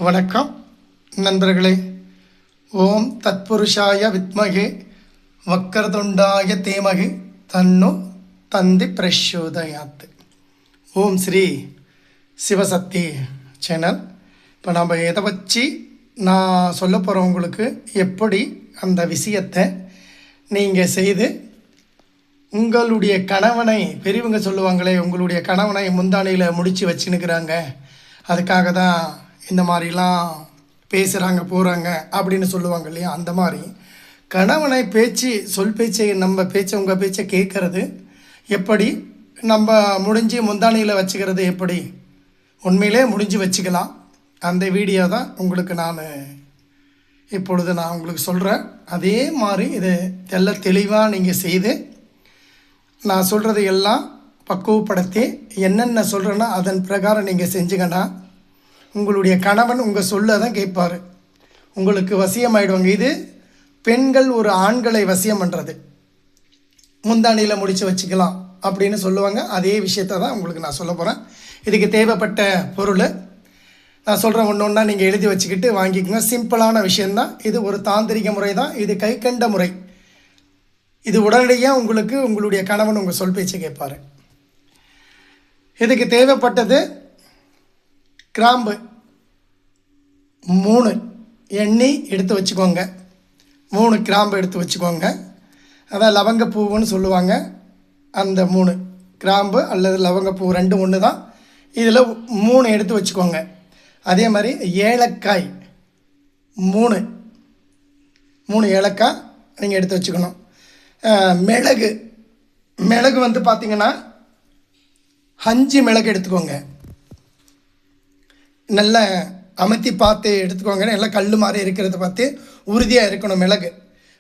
வணக்கம் நண்பர்களே. ஓம் தத்புருஷாய வித்மகே வக்கரதுண்டாய தேமகே தன்னோ தந்தி பிரச்சோதயாத். ஓம் ஸ்ரீ சிவசக்தி சேனல். இப்போ நம்ம எதை வச்சு நான் சொல்ல போகிறவங்களுக்கு எப்படி அந்த விஷயத்தை நீங்கள் செய்து உங்களுடைய கணவனை, பெரியவங்க சொல்லுவாங்களே, உங்களுடைய கணவனை முந்தானையில் முடித்து வச்சுன்னுக்கிறாங்க, அதுக்காக தான் இந்த மாதிரிலாம் பேசுகிறாங்க போகிறாங்க அப்படின்னு சொல்லுவாங்க இல்லையா. அந்த மாதிரி கணவனை சொல் பேச்சை, நம்ம பேச்சை, உங்கள் பேச்சை கேட்குறது எப்படி, நம்ம முடிஞ்சு முந்தானையில் வச்சுக்கிறது எப்படி, உண்மையிலே முடிஞ்சு வச்சுக்கலாம். அந்த வீடியோ தான் உங்களுக்கு இப்பொழுது நான் உங்களுக்கு சொல்கிறேன். அதே மாதிரி இது தெளிவாக நீங்கள் செய்து நான் சொல்கிறது எல்லாம் பக்குவப்படுத்தி என்னென்ன சொல்கிறேன்னா அதன் பிரகாரம் நீங்கள் செஞ்சுங்கன்னா உங்களுடைய கணவன் உங்கள் சொல்ல தான் கேட்பார், உங்களுக்கு வசியமாயிடுவாங்க. இது பெண்கள் ஒரு ஆண்களை வசியம் பண்ணுறது, முந்தானியில் முடித்து வச்சுக்கலாம் அப்படின்னு சொல்லுவாங்க. அதே விஷயத்தை தான் உங்களுக்கு நான் சொல்ல போகிறேன். இதுக்கு தேவைப்பட்ட பொருள் நான் சொல்கிறேன், ஒன்று ஒன்றா நீங்கள் எழுதி வச்சுக்கிட்டு வாங்கிக்கோங்க. சிம்பிளான விஷயந்தான். இது ஒரு தாந்திரிக முறை தான், இது கை கண்ட முறை. இது உடனடியாக உங்களுக்கு உங்களுடைய கணவன் உங்கள் சொல் பேச்சு கேட்பார். இதுக்கு தேவைப்பட்டது கிராம்பு 3 எண்ணி எடுத்து வச்சுக்கோங்க. 3 கிராம்பு எடுத்து வச்சுக்கோங்க. அதான் லவங்கப்பூவுன்னு சொல்லுவாங்க. அந்த 3 கிராம்பு அல்லது லவங்கப்பூ 2 ஒன்று தான். இதில் 3 எடுத்து வச்சுக்கோங்க. அதே மாதிரி ஏலக்காய் 3 ஏலக்காய் நீங்கள் எடுத்து வச்சுக்கணும். மிளகு வந்து பார்த்திங்கன்னா 5 மிளகு எடுத்துக்கோங்க. நல்லா அமர்த்தி பார்த்து எடுத்துக்கோங்க. நல்லா கல் மாதிரி இருக்கிறத பார்த்து உறுதியாக இருக்கணும். மிளகு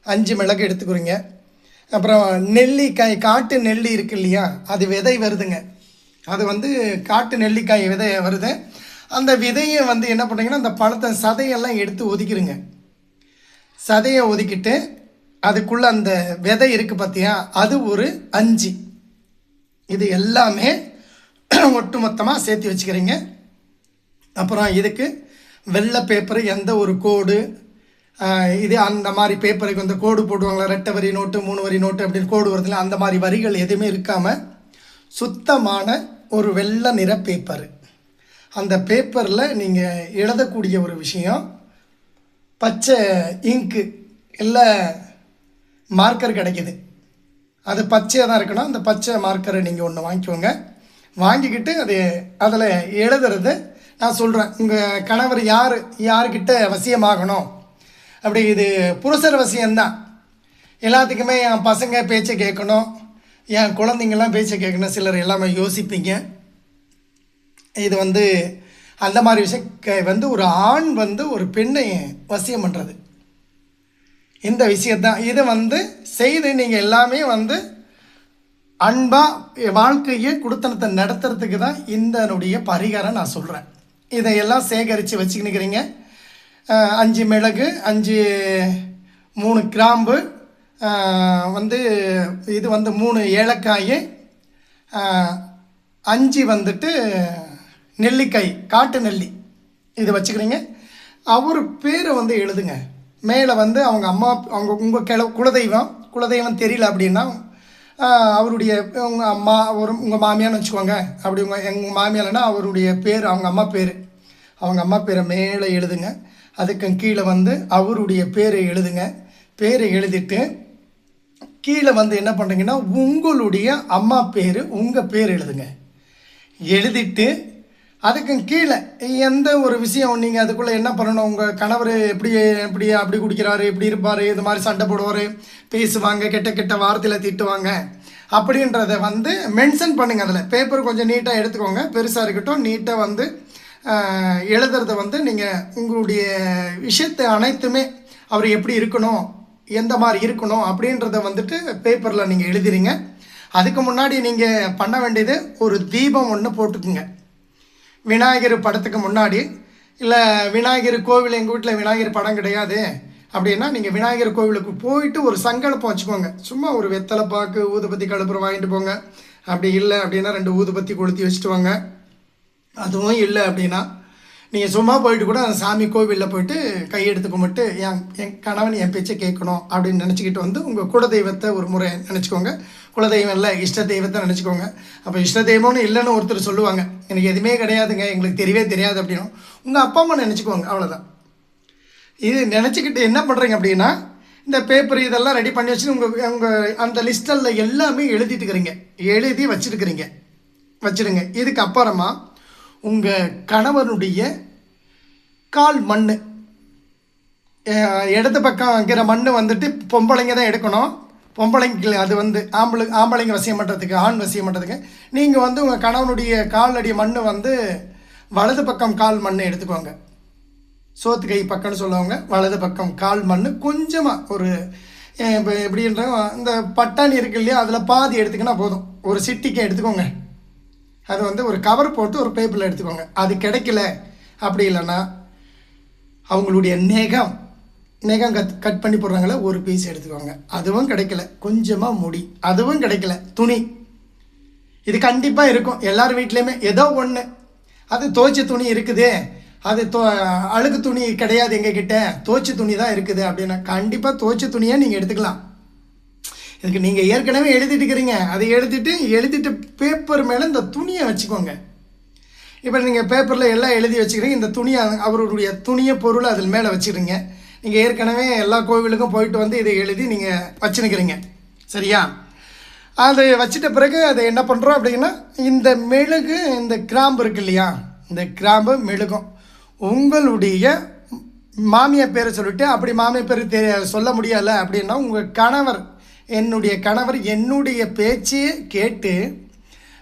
5 மிளகு எடுத்துக்கிறீங்க. அப்புறம் நெல்லிக்காய், காட்டு நெல்லி இருக்கு இல்லையா, அது விதை வருதுங்க. அது வந்து காட்டு நெல்லிக்காய் விதை வருது. அந்த விதையை வந்து என்ன பண்ணுறீங்கன்னா, அந்த பழத்தை சதையெல்லாம் எடுத்து ஒதுக்கிடுங்க. சதையை ஒதுக்கிட்டு அதுக்குள்ளே அந்த விதை இருக்குது பார்த்தியா, அது ஒரு 5. இது எல்லாமே ஒட்டு மொத்தமாக சேர்த்து வச்சுக்கிறீங்க. அப்புறம் இதுக்கு வெள்ளை பேப்பரு, எந்த ஒரு கோடு, இது அந்த மாதிரி பேப்பருக்கு வந்து கோடு போடுவாங்களா, 2 வரி நோட்டு 3 வரி நோட்டு அப்படின்னு கோடு வருதுல, அந்த மாதிரி வரிகள் எதுவுமே இருக்காமல் சுத்தமான ஒரு வெள்ளை நிற பேப்பரு. அந்த பேப்பரில் நீங்கள் எழுதக்கூடிய ஒரு விஷயம், பச்சை இங்கு இல்லை மார்க்கர் கிடைக்கிது, அது பச்சையாக தான் இருக்கணும். அந்த பச்சை மார்க்கரை நீங்கள் ஒன்று வாங்கிக்கோங்க. வாங்கிக்கிட்டு அதில் எழுதுறது நான் சொல்கிறேன். உங்கள் கணவர் யாருக்கிட்ட வசியமாகணும் அப்படி, இது புருஷர் வசியம்தான். எல்லாத்துக்குமே என் பசங்க பேச்சை கேட்கணும், என் குழந்தைங்கள்லாம் பேச்சை கேட்கணும், சிலர் எல்லாமே யோசிப்பீங்க. இது வந்து அந்த மாதிரி விஷயம் வந்து ஒரு ஆண் வந்து ஒரு பெண்ணை வசியம் பண்ணுறது, இந்த விஷயத்தான். இதை வந்து செய்து நீங்கள் எல்லாமே வந்து அன்பாக வாழ்க்கையை குடுத்தனத்தை நடத்துறதுக்கு தான் இதனுடைய பரிகாரம் நான் சொல்கிறேன். இதையெல்லாம் சேகரித்து வச்சுக்கினுக்கிறீங்க. 5 மிளகு, 3 கிராம்பு, வந்து இது வந்து 3 ஏலக்காய், 5 வந்துட்டு நெல்லிக்காய், காட்டு நெல்லி, இது வச்சுக்கிறீங்க. அவர் பேரை வந்து எழுதுங்க. மேலே வந்து அவங்க அம்மா, உங்கள் குலதெய்வம் தெரியல அப்படின்னா அவருடைய உங்கள் அம்மா, உங்கள் மாமியான்னு வச்சுக்கோங்க. அப்படி எங்கள் மாமியார்னா அவருடைய பேர், அவங்க அம்மா பேரை மேலே எழுதுங்க. அதுக்கு கீழே வந்து அவருடைய பேரை எழுதுங்க. பேரை எழுதிட்டு கீழே வந்து என்ன பண்ணுறீங்கன்னா, உங்களுடைய அம்மா பேர், உங்கள் பேர் எழுதுங்க. எழுதிட்டு அதுக்கு கீழே எந்த ஒரு விஷயம் நீங்கள் அதுக்குள்ளே என்ன பண்ணணும், உங்கள் கணவர் அப்படி குடிக்கிறாரு, இப்படி இருப்பார், இது மாதிரி சண்டை போடுவார், பேசுவாங்க, கெட்ட வார்த்தையில் திட்டுவாங்க அப்படின்றத வந்து மென்ஷன் பண்ணுங்கள். அதில் பேப்பர் கொஞ்சம் நீட்டாக எடுத்துக்கோங்க, பெருசாக இருக்கட்டும். நீட்டாக வந்து எழுதுறத வந்து நீங்கள் உங்களுடைய விஷயத்தை அனைத்துமே அவர் எப்படி இருக்கணும், எந்த மாதிரி இருக்கணும் அப்படின்றத வந்துட்டு பேப்பரில் நீங்கள் எழுதிறீங்க. அதுக்கு முன்னாடி நீங்கள் பண்ண வேண்டியது, ஒரு தீபம் ஒன்று போட்டுக்குங்க விநாயகர் படத்துக்கு முன்னாடி. இல்லை விநாயகர் கோவில், எங்கள் வீட்டில் விநாயகர் படம் கிடையாது அப்படின்னா நீங்கள் விநாயகர் கோவிலுக்கு போயிட்டு ஒரு சங்கல்பம் வச்சுக்கோங்க. சும்மா ஒரு வெத்தலை பாக்கு, ஊதுபத்தி, கழுப்புறம் வாங்கிட்டு போங்க. அப்படி இல்லை அப்படின்னா 2 ஊதுபத்தி கொளுத்தி வச்சுட்டு வாங்க. அதுவும் இல்லை அப்படின்னா நீங்கள் சும்மா போயிட்டு கூட அந்த சாமி கோவிலில் போயிட்டு கையெடுத்து கும்பிட்டு என் கணவன் என் பேச்சை கேட்கணும் அப்படின்னு நினச்சிக்கிட்டு வந்து உங்கள் குலதெய்வத்தை ஒரு முறை நினச்சிக்கோங்க. குலதெய்வம் இல்லை, இஷ்ட தெய்வத்தை நினச்சிக்கோங்க. அப்போ இஷ்ட தெய்வம்னு இல்லைன்னு ஒருத்தர் சொல்லுவாங்க, எனக்கு எதுவுமே கிடையாதுங்க, எங்களுக்கு தெரியவே தெரியாது அப்படின்னும். உங்கள் அப்பா அம்மா நினச்சிக்கோங்க, அவ்வளோதான். இது நினச்சிக்கிட்டு என்ன பண்ணுறீங்க அப்படின்னா, இந்த பேப்பர் இதெல்லாம் ரெடி பண்ணி வச்சுட்டு உங்கள் அந்த லிஸ்டில் எல்லாமே எழுதிட்டுக்கிறீங்க, எழுதி வச்சுடுங்க. இதுக்கு அப்புறமா உங்கள் கணவனுடைய கால் மண், இடது பக்கம் வைக்கிற மண் வந்துட்டு பொம்பளைங்க தான் எடுக்கணும். பொம்பளைங்க அது வந்து ஆம்பளைங்க வசியம் பண்ணுறதுக்கு, ஆண் வசியம் பண்ணுறதுக்கு. நீங்கள் வந்து உங்கள் கணவனுடைய காலடி மண் வந்து வலது பக்கம் கால் மண் எடுத்துக்கோங்க. சோத்து கை பக்கம்னு சொல்லுவாங்க. வலது பக்கம் கால் மண் கொஞ்சமாக ஒரு இப்போ எப்படின்ற இந்த பட்டாணி இருக்கு இல்லையா, அதில் பாதி எடுத்துக்கினா போதும். ஒரு சிட்டிக்கு எடுத்துக்கோங்க. அது வந்து ஒரு கவர் போட்டு ஒரு பேப்பரில் எடுத்துக்கோங்க. அது கிடைக்கல அப்படி இல்லைன்னா அவங்களுடைய நெகம் கட் பண்ணி போடுறாங்களே, ஒரு பீஸ் எடுத்துக்கோங்க. அதுவும் கிடைக்கல, கொஞ்சமாக முடி, அதுவும் கிடைக்கல, துணி. இது கண்டிப்பாக இருக்கும் எல்லார் வீட்லேயுமே ஏதோ ஒன்று. அது துவைச்ச துணி இருக்குது, அது அழுக்கு துணி கிடையாது எங்ககிட்ட, துவைச்ச துணி தான் இருக்குது அப்படின்னா கண்டிப்பாக துவைச்ச துணியை நீங்கள் எடுத்துக்கலாம். இதுக்கு நீங்கள் ஏற்கனவே எழுதிட்டுக்கிறீங்க, அதை எழுதிட்டு பேப்பர் மேலே இந்த துணியை வச்சுக்கோங்க. இப்போ நீங்கள் பேப்பரில் எல்லாம் எழுதி வச்சுக்கிறீங்க, இந்த துணியை அவருடைய துணியை பொருளை அதில் மேலே வச்சுக்கிறீங்க. நீங்கள் ஏற்கனவே எல்லா கோவிலுக்கும் போயிட்டு வந்து இதை எழுதி நீங்கள் வச்சுன்னுக்கிறீங்க, சரியா? அது வச்சிட்ட பிறகு அதை என்ன பண்ணுறோம் அப்படின்னா, இந்த மெழுகு, இந்த கிராம்பு இருக்கு இல்லையா, இந்த கிராம்பு மெழுகும் உங்களுடைய மாமியார் பேரை சொல்லிவிட்டு, அப்படி மாமியார் பேர் சொல்ல முடியலை அப்படின்னா உங்கள் கணவர், என்னுடைய பேச்சையே கேட்டு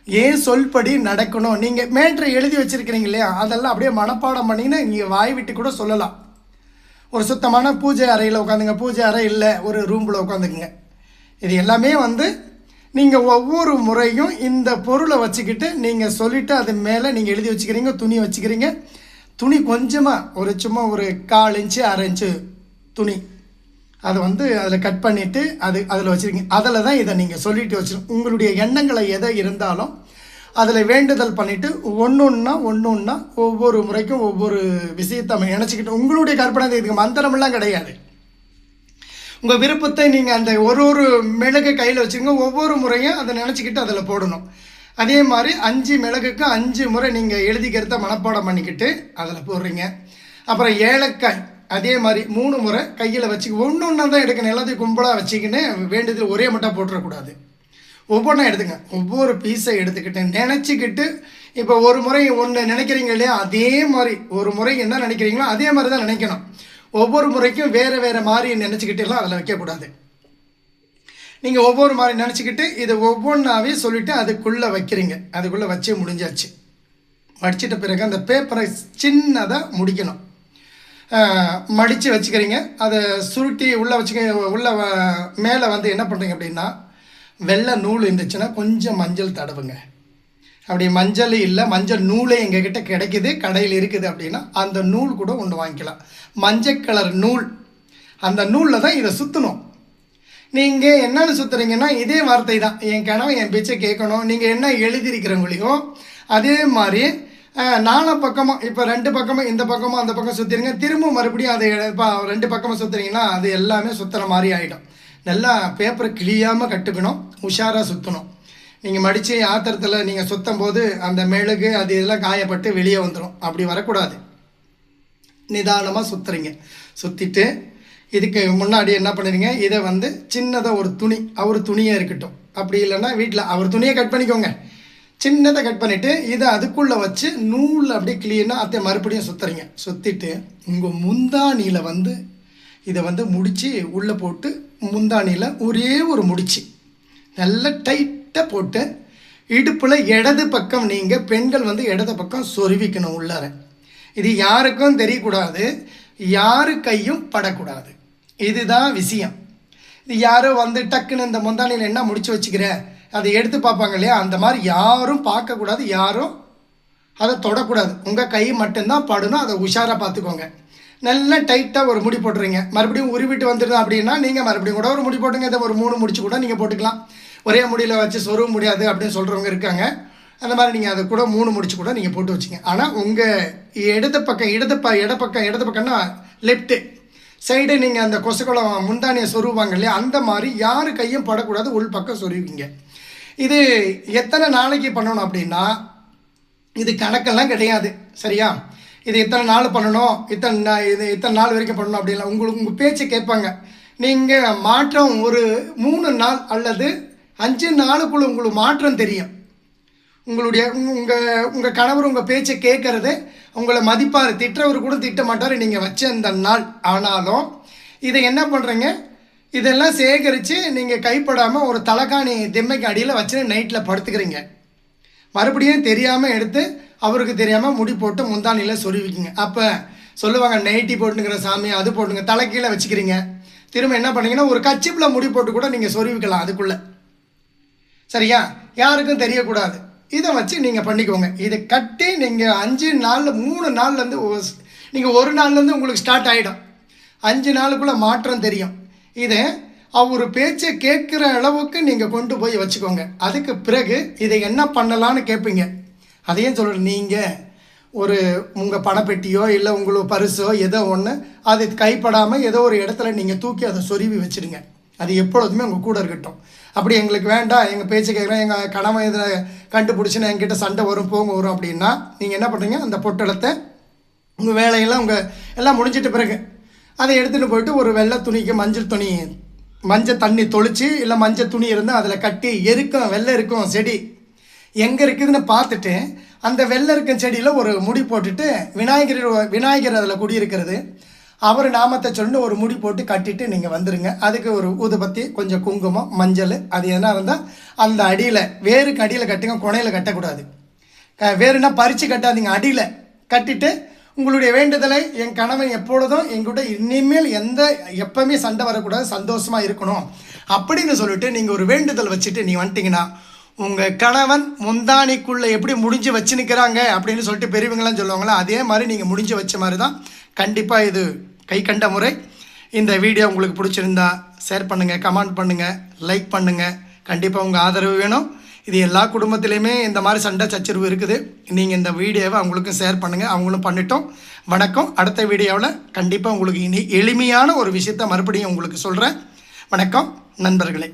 ஏன் சொல்படி நடக்கணும். நீங்கள் மேட்ரை எழுதி வச்சுருக்கிறீங்க இல்லையா, அதெல்லாம் அப்படியே மனப்பாடம் பண்ணிங்கன்னா நீங்கள் வாய் விட்டு கூட சொல்லலாம். ஒரு சுத்தமான பூஜை அறையில் உட்காந்துங்க, பூஜை அறை இல்லை ஒரு ரூமில் உட்காந்துக்குங்க. இது எல்லாமே வந்து நீங்கள் ஒவ்வொரு முறையும் இந்த பொருளை வச்சுக்கிட்டு நீங்கள் சொல்லிவிட்டு அது மேலே நீங்கள் எழுதி வச்சுக்கிறீங்க. துணி வச்சுக்கிறீங்க. துணி கொஞ்சமாக சும்மா ஒரு 1/4 இன்ச்சு 1/2 இன்ச்சு துணி, அதை வந்து அதில் கட் பண்ணிவிட்டு அதில் வச்சுருக்கீங்க. அதில் தான் இதை நீங்கள் சொல்லிட்டு வச்சுருங்க. உங்களுடைய எண்ணங்களை எதை இருந்தாலும் அதில் வேண்டுதல் பண்ணிவிட்டு ஒன்று ஒவ்வொரு முறைக்கும் ஒவ்வொரு விஷயத்தை நினச்சிக்கிட்டு உங்களுடைய கற்பனை, இதுக்கு மந்திரமெல்லாம் கிடையாது. உங்கள் விருப்பத்தை நீங்கள் அந்த ஒரு மிளகு கையில் வச்சுருங்க. ஒவ்வொரு முறையும் அதை நினச்சிக்கிட்டு அதில் போடணும். அதே மாதிரி 5 மிளகுக்கு 5 முறை நீங்கள் எழுதிக்கிறத மனப்பாடம் பண்ணிக்கிட்டு அதில் போடுறீங்க. அப்புறம் ஏலக்காய் அதே மாதிரி 3 முறை கையில் வச்சு ஒன்று தான் எடுக்கணும். எல்லாத்தையும் கும்பலாக வச்சுக்கின்னு வேண்டியது ஒரே மட்டும் போட்டுறக்கூடாது. ஒவ்வொன்றா எடுத்துங்க. ஒவ்வொரு பீஸை எடுத்துக்கிட்டு நினச்சிக்கிட்டு, இப்போ ஒரு முறை ஒன்று நினைக்கிறீங்க இல்லையா, அதே மாதிரி ஒரு முறை என்ன நினைக்கிறீங்களோ அதே மாதிரி தான் நினைக்கணும். ஒவ்வொரு முறைக்கும் வேறு மாதிரி நினச்சிக்கிட்டுலாம் அதில் வைக்கக்கூடாது. நீங்கள் ஒவ்வொரு மாதிரி நினச்சிக்கிட்டு இதை ஒவ்வொன்றாவே சொல்லிவிட்டு அதுக்குள்ளே வைக்கிறீங்க. அதுக்குள்ளே வச்சு முடிஞ்சாச்சு. மடிச்சிட்ட பிறகு அந்த பேப்பரை சின்னதாக முடிக்கணும். மடித்து வச்சுக்கிறீங்க. அதை சுருட்டி உள்ளே மேலே வந்து என்ன பண்ணுறீங்க அப்படின்னா, வெள்ளை நூல் இருந்துச்சுன்னா கொஞ்சம் மஞ்சள் தடவுங்க. அப்படி மஞ்சள் இல்லை, மஞ்சள் நூலே எங்ககிட்ட கிடைக்கிது, கடையில் இருக்குது அப்படின்னா அந்த நூல் கூட ஒன்று வாங்கிக்கலாம். மஞ்சள் கலர் நூல், அந்த நூலில் தான் இதை சுற்றணும். நீங்கள் என்னென்னு சுற்றுறீங்கன்னா இதே வார்த்தை தான், என் கனவை என் பேச்சை கேட்கணும். நீங்கள் என்ன எழுதியிருக்கிறவங்களையும் அதே மாதிரி 4 பக்கமும், இப்போ 2 பக்கமும் இந்த பக்கமும் அந்த பக்கம் சுற்றிடுங்க. திரும்ப மறுபடியும் அதை 2 பக்கமும் சுற்றுறீங்கன்னா அது எல்லாமே சுற்றுற மாதிரி ஆகிடும். நல்லா பேப்பரை கிளியாமல் கட்டுக்கணும், உஷாராக சுற்றணும். நீங்கள் மடித்து ஆத்திரத்தில் நீங்கள் சுற்றும் போது அந்த மெழுகு அது இதெல்லாம் காயப்பட்டு வெளியே வந்துடும். அப்படி வரக்கூடாது. நிதானமாக சுற்றுறீங்க. சுற்றிட்டு இதுக்கு முன்னாடி என்ன பண்ணுறீங்க, இதை வந்து சின்னதாக ஒரு துணி, அவர் துணியாக இருக்கட்டும், அப்படி இல்லைன்னா வீட்டில் அவர் துணியை கட் பண்ணிக்கோங்க. சின்னதாக கட் பண்ணிவிட்டு இதை அதுக்குள்ளே வச்சு நூல் அப்படியே கிளீனாக அதை மறுபடியும் சுற்றுறீங்க. சுற்றிட்டு உங்கள் முந்தானியில் வந்து இதை வந்து முடித்து உள்ளே போட்டு முந்தானியில் ஒரே ஒரு முடிச்சு நல்லா டைட்டாக போட்டு இடுப்பில் இடது பக்கம், நீங்கள் பெண்கள் வந்து இடது பக்கம் சொருவிக்கணும் உள்ளார. இது யாருக்கும் தெரியக்கூடாது, யாரு கையும் படக்கூடாது. இதுதான் விஷயம். இது யாரோ வந்து டக்குன்னு இந்த முந்தானியில் என்ன முடிச்சு வச்சுக்கிற அதை எடுத்து பார்ப்பாங்க இல்லையா, அந்த மாதிரி யாரும் பார்க்கக்கூடாது, யாரும் அதை தொடக்கூடாது. உங்கள் கை மட்டும்தான் படணும். அதை உஷாராக பார்த்துக்கோங்க. நல்லா டைட்டாக ஒரு முடி போட்டுறீங்க. மறுபடியும் உருவிட்டு வந்துடுது அப்படின்னா நீங்கள் மறுபடியும் கூட ஒரு முடி போட்டுங்க. இதை ஒரு 3 முடிச்சு கூட நீங்கள் போட்டுக்கலாம். ஒரே முடியில் வச்சு சொருவ முடியாது அப்படின்னு சொல்கிறவங்க இருக்காங்க. அந்த மாதிரி நீங்கள் அதை கூட 3 முடிச்சு கூட நீங்கள் போட்டு வச்சுங்க. ஆனால் உங்கள் இடது பக்கம்னா லெஃப்ட்டு சைடு நீங்கள் அந்த கொசகுளம் முந்தானியை சொருவாங்க இல்லையா, அந்த மாதிரி யார் கையும் படக்கூடாது, உள் பக்கம் சொருவிங்க. இது எத்தனை நாளைக்கு பண்ணணும் அப்படின்னா இது கணக்கெல்லாம் கிடையாது, சரியா? இது இத்தனை நாள் பண்ணணும், இத்தனை நாள் வரைக்கும் பண்ணணும் அப்படின்லாம் உங்கள் பேச்சு கேட்பாங்க. நீங்கள் மாற்றம் ஒரு 3 நாள் அல்லது 5 நாளுக்குள்ளே உங்களுக்கு மாற்றம் தெரியும். உங்கள் கணவர் உங்கள் பேச்சை கேட்கறது உங்களை மதிப்பார், திட்டுறவர் கூட திட்ட மாட்டார் நீங்கள் வச்ச அந்த நாள். ஆனாலும் இதை என்ன பண்ணுறீங்க, இதெல்லாம் சேகரித்து நீங்கள் கைப்படாமல் ஒரு தலைகாணி திம்மைக்கு அடியில் வச்சு நைட்டில் படுத்துக்கிறீங்க. மறுபடியும் தெரியாமல் எடுத்து அவருக்கு தெரியாமல் முடி போட்டு முந்தானியில் சொருவிக்கிங்க. அப்போ சொல்லுவாங்க நைட்டி போட்டுங்கிற சாமி, அது போட்டுங்க, தலை கீழே வச்சுக்கிறீங்க. திரும்ப என்ன பண்ணீங்கன்னா ஒரு கச்சிப்பில் முடி போட்டு கூட நீங்கள் சொருவிக்கலாம் அதுக்குள்ளே, சரியா? யாருக்கும் தெரியக்கூடாது. இதை வச்சு நீங்கள் பண்ணிக்கோங்க. இதை கட்டி நீங்கள் 5 நாள் 3 நாள்லேருந்து நீங்கள் 1 நாள்லேருந்து உங்களுக்கு ஸ்டார்ட் ஆகிடும். 5 நாளுக்குள்ளே மாற்றம் தெரியும். இதை அவர் பேச்சை கேட்குற அளவுக்கு நீங்கள் கொண்டு போய் வச்சுக்கோங்க. அதுக்கு பிறகு இதை என்ன பண்ணலான்னு கேட்பீங்க. அதையும் சொல்கிறேன், நீங்கள் ஒரு உங்கள் பணப்பெட்டியோ இல்லை உங்களுக்கு பரிசோ ஏதோ ஒன்று அது கைப்படாமல் ஏதோ ஒரு இடத்துல நீங்கள் தூக்கி அதை சொருவி வச்சுடுங்க. அது எப்பொழுதுமே உங்கள் கூட இருக்கட்டும். அப்படி எங்களுக்கு வேண்டாம், எங்கள் பேச்சு கேட்குறேன், எங்கள் கணவன் இதில் கண்டுபிடிச்சின்னு என்கிட்ட சண்டை வரும் வரும் அப்படின்னா நீங்கள் என்ன பண்ணுறீங்க, அந்த பொட்டலத்தை உங்கள் வேலையெல்லாம் எல்லாம் முடிஞ்சிட்ட பிறகு அதை எடுத்துகிட்டு போயிட்டு ஒரு வெள்ளை துணிக்கு மஞ்சள் தண்ணி தொளிச்சு இல்லை மஞ்சள் துணி இருந்தால் அதில் கட்டி வெள்ளை இருக்கும் செடி எங்கே இருக்குதுன்னு பார்த்துட்டு அந்த வெள்ளை இருக்கும் செடியில் ஒரு முடி போட்டுட்டு விநாயகர் அதில் குடியிருக்கிறது அவர் நாமத்தை சொல்லி ஒரு முடி போட்டு கட்டிட்டு நீங்கள் வந்துடுங்க. அதுக்கு ஒரு ஊதுபத்தி, கொஞ்சம் குங்குமம், மஞ்சள், அது எதனா இருந்தால் அந்த அடியில் வேருக்கு அடியில் கட்டுங்க, குணையில் கட்டக்கூடாது. வேறுனா பறித்து கட்டாதீங்க, அடியில் கட்டிட்டு உங்களுடைய வேண்டுதலை என் கணவன் எப்பொழுதும் என்கிட்ட இனிமேல் எப்பவுமே சண்டை வரக்கூடாது, சந்தோஷமாக இருக்கணும் அப்படின்னு சொல்லிட்டு நீங்கள் ஒரு வேண்டுதல் வச்சுட்டு நீங்கள் வந்துட்டிங்கன்னா உங்கள் கணவன் முந்தானிக்குள்ளே எப்படி முடிஞ்சு வச்சு நிற்கிறாங்க அப்படின்னு சொல்லிட்டு பெரியவங்களாம் சொல்லுவாங்களா, அதே மாதிரி நீங்கள் முடிஞ்சு வச்ச மாதிரி தான். கண்டிப்பாக இது கை கண்ட முறை. இந்த வீடியோ உங்களுக்கு பிடிச்சிருந்தா ஷேர் பண்ணுங்கள், கமெண்ட் பண்ணுங்கள், லைக் பண்ணுங்கள். கண்டிப்பாக உங்கள் ஆதரவு வேணும். இது எல்லா குடும்பத்திலையுமே இந்த மாதிரி சண்டை சச்சரவு இருக்குது. நீங்கள் இந்த வீடியோவை அவங்களுக்கும் ஷேர் பண்ணுங்கள், அவங்களும் பண்ணிட்டோம். வணக்கம். அடுத்த வீடியோவில் கண்டிப்பாக உங்களுக்கு எளிமையான ஒரு விஷயத்தை மறுபடியும் உங்களுக்கு சொல்கிறேன். வணக்கம் நண்பர்களே.